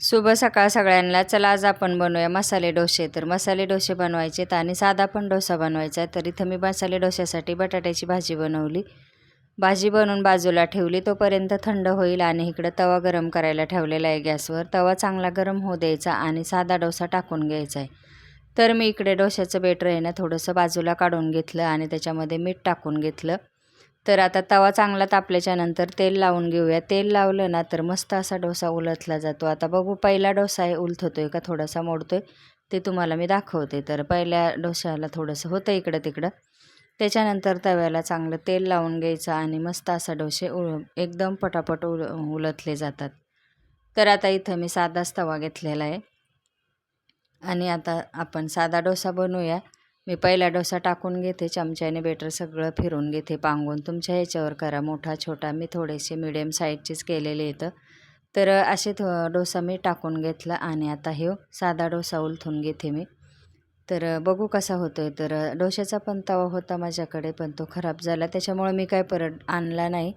शुभ सकाळ सगळ्यांना. चला आज आपण बनवूया मसाले डोसे. तर मसाले डोसे बनवायचे आणि साधा पण डोसा बनवायचा आहे. तर इथं मी मसाले डोश्यासाठी बटाट्याची भाजी बनवली. भाजी बनवून बाजूला ठेवली. तोपर्यंत थंड होईल आणि इकडं तवा गरम करायला ठेवलेला आहे गॅसवर. तवा चांगला गरम होऊ द्यायचा आणि साधा डोसा टाकून घ्यायचा आहे. तर मी इकडे डोश्याचं बेटर आहे ना थोडंसं बाजूला काढून घेतलं आणि त्याच्यामध्ये मीठ टाकून घेतलं. तर आता तवा चांगला तापल्याच्या नंतर तेल लावून घेऊया. तेल लावलं ना तर मस्त असा डोसा उलटला जातो. आता बघू पहिला डोसा आहे उलथतोय का थोडासा मोडतोय ते तुम्हाला मी दाखवते. तर पहिल्या डोश्याला थोडंसं होतं इकडं तिकडं. त्याच्यानंतर तव्याला चांगलं तेल लावून घ्यायचं आणि मस्त असा डोसे एकदम पटापट उलटले जातात. तर आता इथं मी साधाच तवा घेतलेला आहे आणि आता आपण साधा डोसा बनवूया. मी पहिला डोसा टाकून घेते. चमच्याने बेटर सगळं फिरून घेते पांगून. तुमच्या ह्याच्यावर करा मोठा छोटा. मी थोडेसे मिडियम साईजचेच केलेले येतं. तर असे डोसा मी टाकून घेतला आणि आता हे साधा डोसा उलथून घेते मी. तर बघू कसा होतोय. तर डोशाचा पण तवा होता माझ्याकडे पण तो खराब झाला त्याच्यामुळे मी काय परत आणला नाही.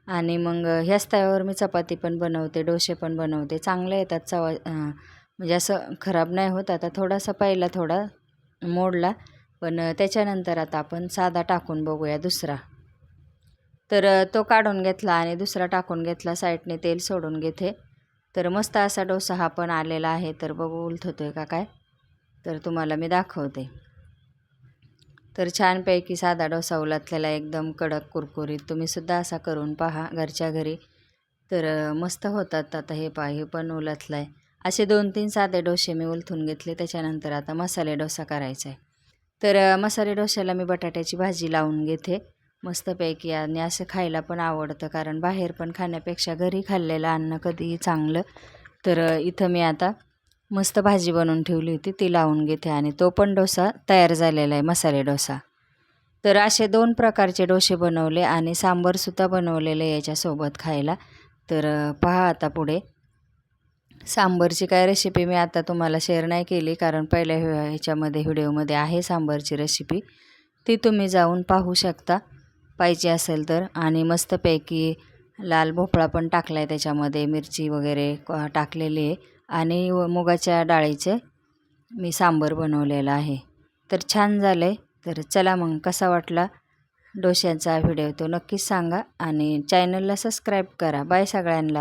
आणि मग ह्याच तव्यावर मी चपाती पण बनवते डोसे पण बनवते. चांगले येतात चवा म्हणजे असं खराब नाही होत. आता थोडासा पहिला थोडा मोडला पण त्याच्यानंतर आता आपण साधा टाकून बघूया दुसरा. तर तो काढून घेतला आणि दुसरा टाकून घेतला. साईडने तेल सोडून घेते. तर मस्त असा डोसा हा पण आलेला आहे. तर बघू उलथतोय का काय तर तुम्हाला मी दाखवते. तर छानपैकी साधा डोसा उलटलेला एकदम कडक कुरकुरीत. तुम्हीसुद्धा असा करून पहा घरच्या घरी. तर मस्त होतात. आता हे हे पण उलटलं आहे. असे 2-3 साधे डोसे मी उलथून घेतले. त्याच्यानंतर आता मसाले डोसा करायचा आहे. तर मसाले डोश्याला मी बटाट्याची भाजी लावून घेते मस्तपैकी. आणि असं खायला पण आवडतं कारण बाहेर पण खाण्यापेक्षा घरी खाल्लेलं अन्न कधीही चांगलं. तर इथं मी आता मस्त भाजी बनवून ठेवली होती ती लावून घेते आणि तो पण डोसा तयार झालेला आहे मसाले डोसा. तर असे 2 प्रकारचे डोसे बनवले आणि सांबारसुद्धा बनवलेले याच्यासोबत खायला. तर पहा आता पुढे सांबारची काय रेसिपी मी आता तुम्हाला शेअर नाही केली कारण पहिल्या ह्याच्यामध्ये व्हिडिओमध्ये आहे सांबारची रेसिपी. ती तुम्ही जाऊन पाहू शकता पाहिजे असेल तर. आणि मस्तपैकी लाल भोपळा पण टाकला आहे त्याच्यामध्ये. मिरची वगैरे टाकलेली आहे आणि मुगाच्या डाळीचे मी सांबार बनवलेला आहे. तर छान झालं आहे. तर चला मग कसा वाटला डोश्यांचा व्हिडिओ तो नक्कीच सांगा आणि चॅनलला सबस्क्राईब करा. बाय सगळ्यांना.